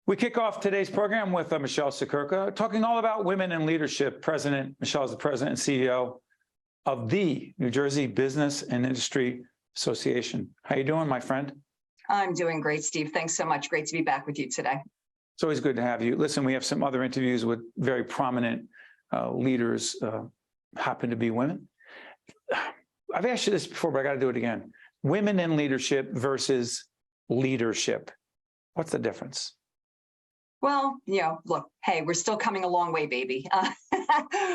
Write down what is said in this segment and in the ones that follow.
We kick off today's program with Michele Siekerka, talking all about women in leadership. Michele is the president and CEO of the New Jersey Business and Industry Association. How you doing, my friend? I'm doing great, Steve. Thanks so much. Great to be back with you today. It's always good to have you. Listen, we have some other interviews with very prominent leaders, happen to be women. I've asked you this before, but I got to do it again. Women in leadership versus leadership. What's the difference? Well, look, hey, we're still coming a long way, baby.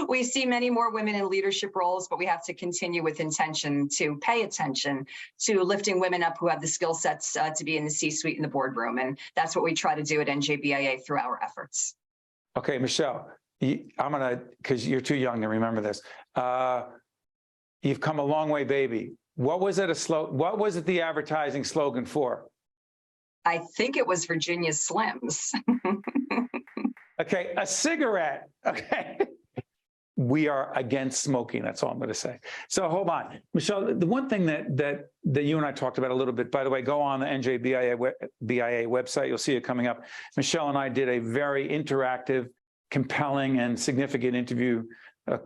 We see many more women in leadership roles, but we have to continue with intention to pay attention to lifting women up who have the skill sets to be in the C-suite and the boardroom. And that's what we try to do at NJBIA through our efforts. Okay, Michele, because you're too young to remember this. You've come a long way, baby. What was it the advertising slogan for? I think it was Virginia Slims. Okay, a cigarette. Okay. We are against smoking. That's all I'm going to say. So hold on, Michele. The one thing that you and I talked about a little bit, by the way, go on the NJBIA website. You'll see it coming up. Michele and I did a very interactive, compelling, and significant interview,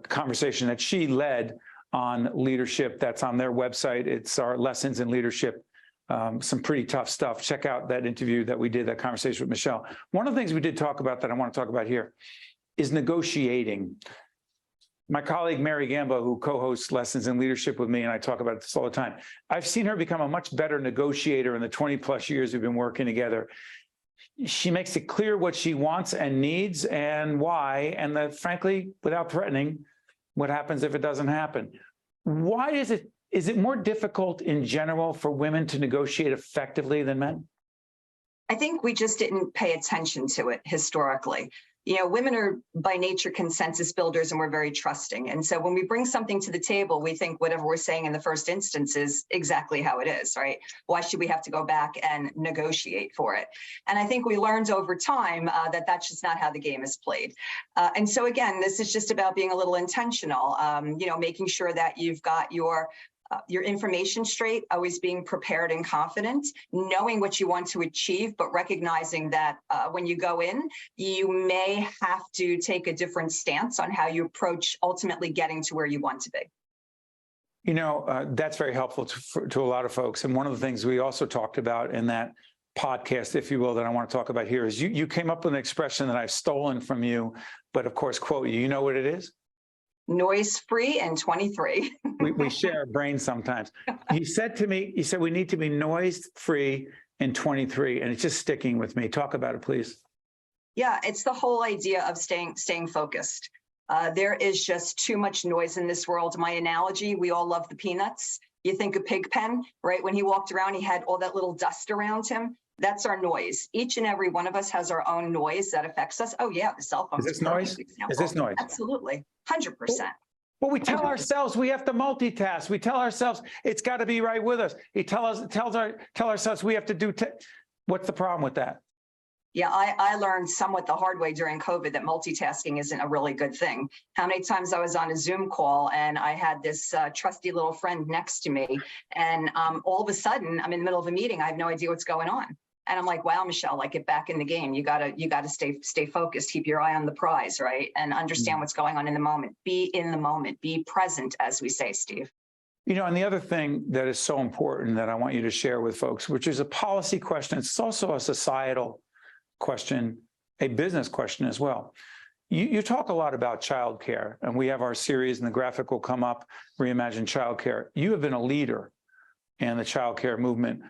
conversation that she led on leadership. That's on their website. It's our Lessons in Leadership. Some pretty tough stuff. Check out that interview that we did, that conversation with Michele. One of the things we did talk about that I want to talk about here is negotiating. My colleague, Mary Gambo, who co-hosts Lessons in Leadership with me, and I talk about this all the time, I've seen her become a much better negotiator in the 20+ years we've been working together. She makes it clear what she wants and needs and why, and that, frankly, without threatening, what happens if it doesn't happen. Why is it more difficult in general for women to negotiate effectively than men? I think we just didn't pay attention to it historically. Women are by nature consensus builders, and we're very trusting. And so when we bring something to the table, we think whatever we're saying in the first instance is exactly how it is, right? Why should we have to go back and negotiate for it? And I think we learned over time that that's just not how the game is played. And so again, this is just about being a little intentional, making sure that you've got your information straight, always being prepared and confident, knowing what you want to achieve, but recognizing that when you go in, you may have to take a different stance on how you approach ultimately getting to where you want to be. That's very helpful to a lot of folks. And one of the things we also talked about in that podcast, if you will, that I want to talk about here is you came up with an expression that I've stolen from you, but of course, quote you. You know what it is? Noise-free and 23. we share a brain sometimes. You said to me, we need to be noise-free and 23, and it's just sticking with me. Talk about it, please. Yeah, it's the whole idea of staying focused. There is just too much noise in this world. My analogy, we all love the Peanuts. You think of Pigpen, right? When he walked around, he had all that little dust around him. That's our noise. Each and every one of us has our own noise that affects us. Oh yeah, the cell phone. Is this noise? Is this noise? Absolutely, 100%. Well, we tell ourselves we have to multitask. We tell ourselves it's got to be right with us. Tell ourselves we have to do. What's the problem with that? Yeah, I learned somewhat the hard way during COVID that multitasking isn't a really good thing. How many times I was on a Zoom call and I had this trusty little friend next to me, and all of a sudden I'm in the middle of a meeting. I have no idea what's going on. And I'm like, wow, Michele, get back in the game. You gotta stay focused, keep your eye on the prize, right? And understand what's going on in the moment. Be in the moment, be present, as we say, Steve. And the other thing that is so important that I want you to share with folks, which is a policy question, it's also a societal question, a business question as well. You talk a lot about childcare, and we have our series, and the graphic will come up, Reimagine Childcare. You have been a leader in the childcare movement,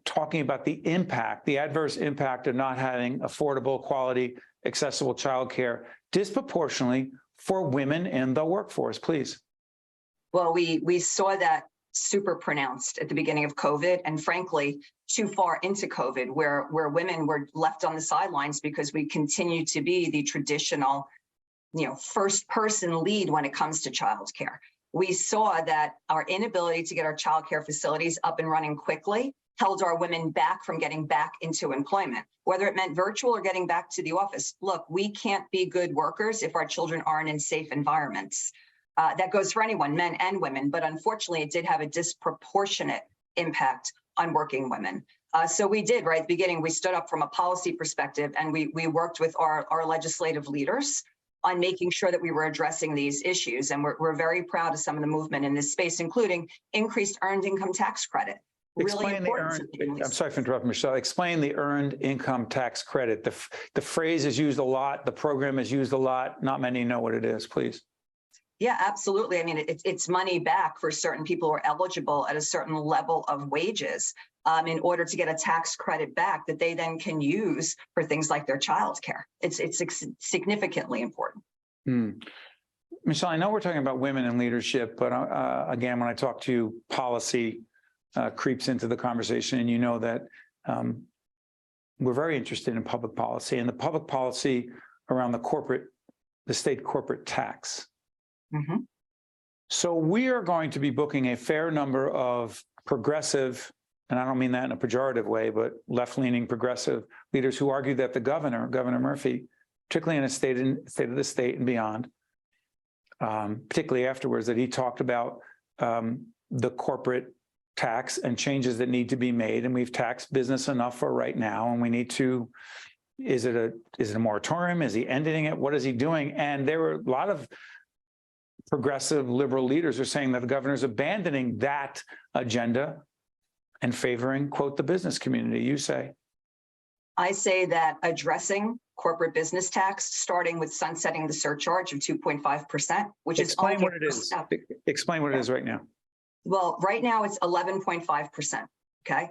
talking about the adverse impact of not having affordable, quality, accessible childcare disproportionately for women in the workforce. Please. Well, we saw that super pronounced at the beginning of COVID, and frankly, too far into COVID, where women were left on the sidelines because we continue to be the traditional, first person lead when it comes to childcare. We saw that our inability to get our childcare facilities up and running quickly held our women back from getting back into employment, whether it meant virtual or getting back to the office. Look, we can't be good workers if our children aren't in safe environments. That goes for anyone, men and women, but unfortunately it did have a disproportionate impact on working women. So we did, right at the beginning, we stood up from a policy perspective, and we worked with our legislative leaders on making sure that we were addressing these issues. And we're very proud of some of the movement in this space, including increased earned income tax credit. Really important. I'm sorry for interrupting, Michelle. Explain the earned income tax credit. The phrase is used a lot. The program is used a lot. Not many know what it is, please. Yeah, absolutely. I mean, it's money back for certain people who are eligible at a certain level of wages in order to get a tax credit back that they then can use for things like their childcare. It's significantly important. Michelle, I know we're talking about women in leadership, but again, when I talk to you, policy creeps into the conversation, and you know that we're very interested in public policy and the public policy around the state corporate tax. So we are going to be booking a fair number of progressive, and I don't mean that in a pejorative way, but left-leaning progressive leaders who argue that the Governor Murphy, particularly in a state of the state and beyond, particularly afterwards, that he talked about the corporate tax and changes that need to be made, and we've taxed business enough for right now, and we need to. Is it a moratorium? Is he ending it? What is he doing? And there were a lot of progressive liberal leaders are saying that the governor's abandoning that agenda and favoring, quote, the business community. You say? I say that addressing corporate business tax, starting with sunsetting the surcharge of 2.5%, which is explain what it is. Explain what it is right now. Well, right now it's 11.5%. Okay.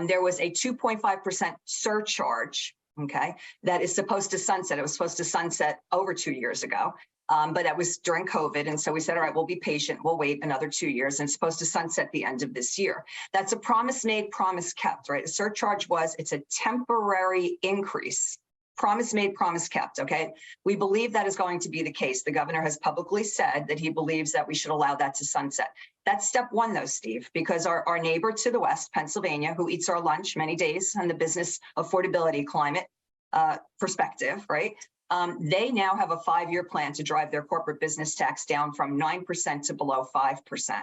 There was a 2.5% surcharge. Okay. That is supposed to sunset. It was supposed to sunset over 2 years ago. But that was during COVID. And so we said, all right, we'll be patient. We'll wait another 2 years, and it's supposed to sunset the end of this year. That's a promise made, promise kept, right? The surcharge it's a temporary increase. Promise made, promise kept, okay? We believe that is going to be the case. The governor has publicly said that he believes that we should allow that to sunset. That's step one, though, Steve, because our neighbor to the west, Pennsylvania, who eats our lunch many days on the business affordability climate perspective, right? They now have a 5-year plan to drive their corporate business tax down from 9% to below 5%.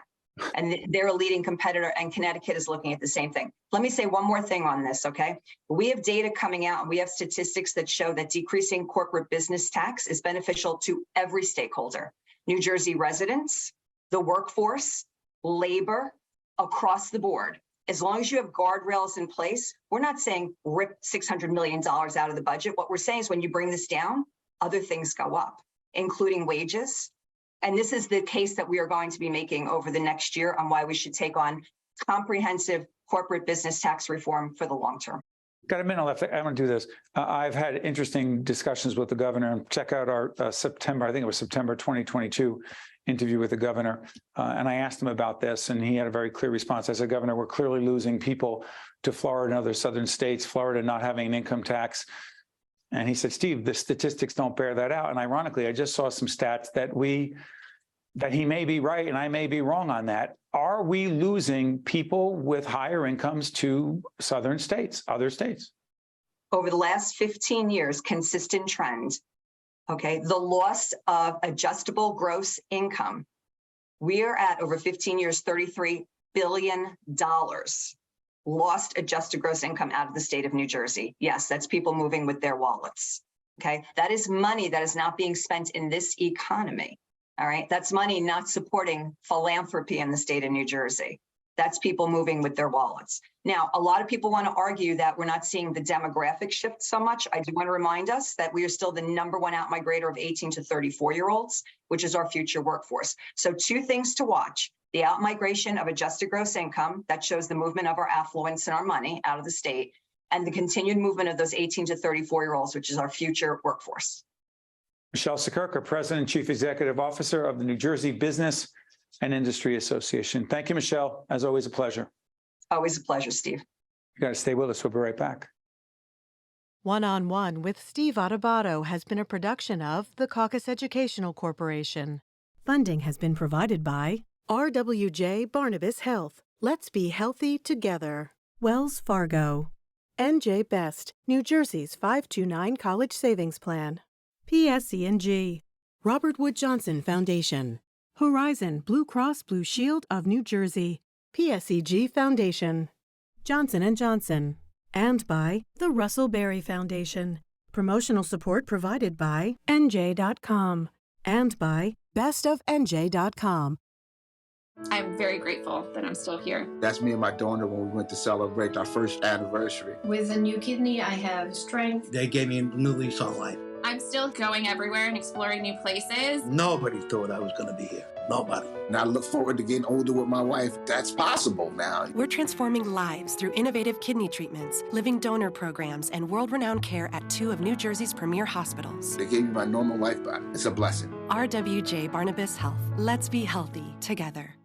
And they're a leading competitor, and Connecticut is looking at the same thing. Let me say one more thing on this, okay? We have data coming out, and we have statistics that show that decreasing corporate business tax is beneficial to every stakeholder: New Jersey residents, the workforce, labor, across the board. As long as you have guardrails in place, we're not saying rip $600 million out of the budget. What we're saying is when you bring this down, other things go up, including wages. And this is the case that we are going to be making over the next year on why we should take on comprehensive corporate business tax reform for the long term. Got a minute left. I'm going to do this. I've had interesting discussions with the governor, and check out our September 2022 interview with the governor. And I asked him about this, and he had a very clear response. I said, Governor, we're clearly losing people to Florida and other southern states, Florida not having an income tax. And he said, Steve, the statistics don't bear that out. And ironically, I just saw some stats that he may be right and I may be wrong on that. Are we losing people with higher incomes to southern states, other states? Over the last 15 years, consistent trend, okay, the loss of adjustable gross income. We are at, over 15 years, $33 billion lost adjusted gross income out of the state of New Jersey. Yes, that's people moving with their wallets. Okay, that is money that is not being spent in this economy. All right, that's money not supporting philanthropy in the state of New Jersey. That's people moving with their wallets. Now, a lot of people want to argue that we're not seeing the demographic shift so much. I do want to remind us that we are still the #1 outmigrator of 18 to 34-year-olds, which is our future workforce. So 2 things to watch: the outmigration of adjusted gross income, that shows the movement of our affluence and our money out of the state, and the continued movement of those 18 to 34-year-olds, which is our future workforce. Michele Siekerka, President and Chief Executive Officer of the New Jersey Business and Industry Association. Thank you, Michele. As always, a pleasure. Always a pleasure, Steve. You got to stay with us. We'll be right back. One-on-One with Steve Adubato has been a production of the Caucus Educational Corporation. Funding has been provided by RWJ Barnabas Health. Let's be healthy together. Wells Fargo. NJ Best, New Jersey's 529 College Savings Plan. PSE&G. Robert Wood Johnson Foundation. Horizon Blue Cross Blue Shield of New Jersey. PSEG Foundation. Johnson & Johnson. And by the Russell Berry Foundation. Promotional support provided by NJ.com. And by bestofNJ.com. I'm very grateful that I'm still here. That's me and my donor when we went to celebrate our first anniversary. With a new kidney, I have strength. They gave me a new lease on life. I'm still going everywhere and exploring new places. Nobody thought I was going to be here. Nobody. And I look forward to getting older with my wife. That's possible now. We're transforming lives through innovative kidney treatments, living donor programs, and world-renowned care at 2 of New Jersey's premier hospitals. They gave me my normal life back. It's a blessing. RWJ Barnabas Health. Let's be healthy together.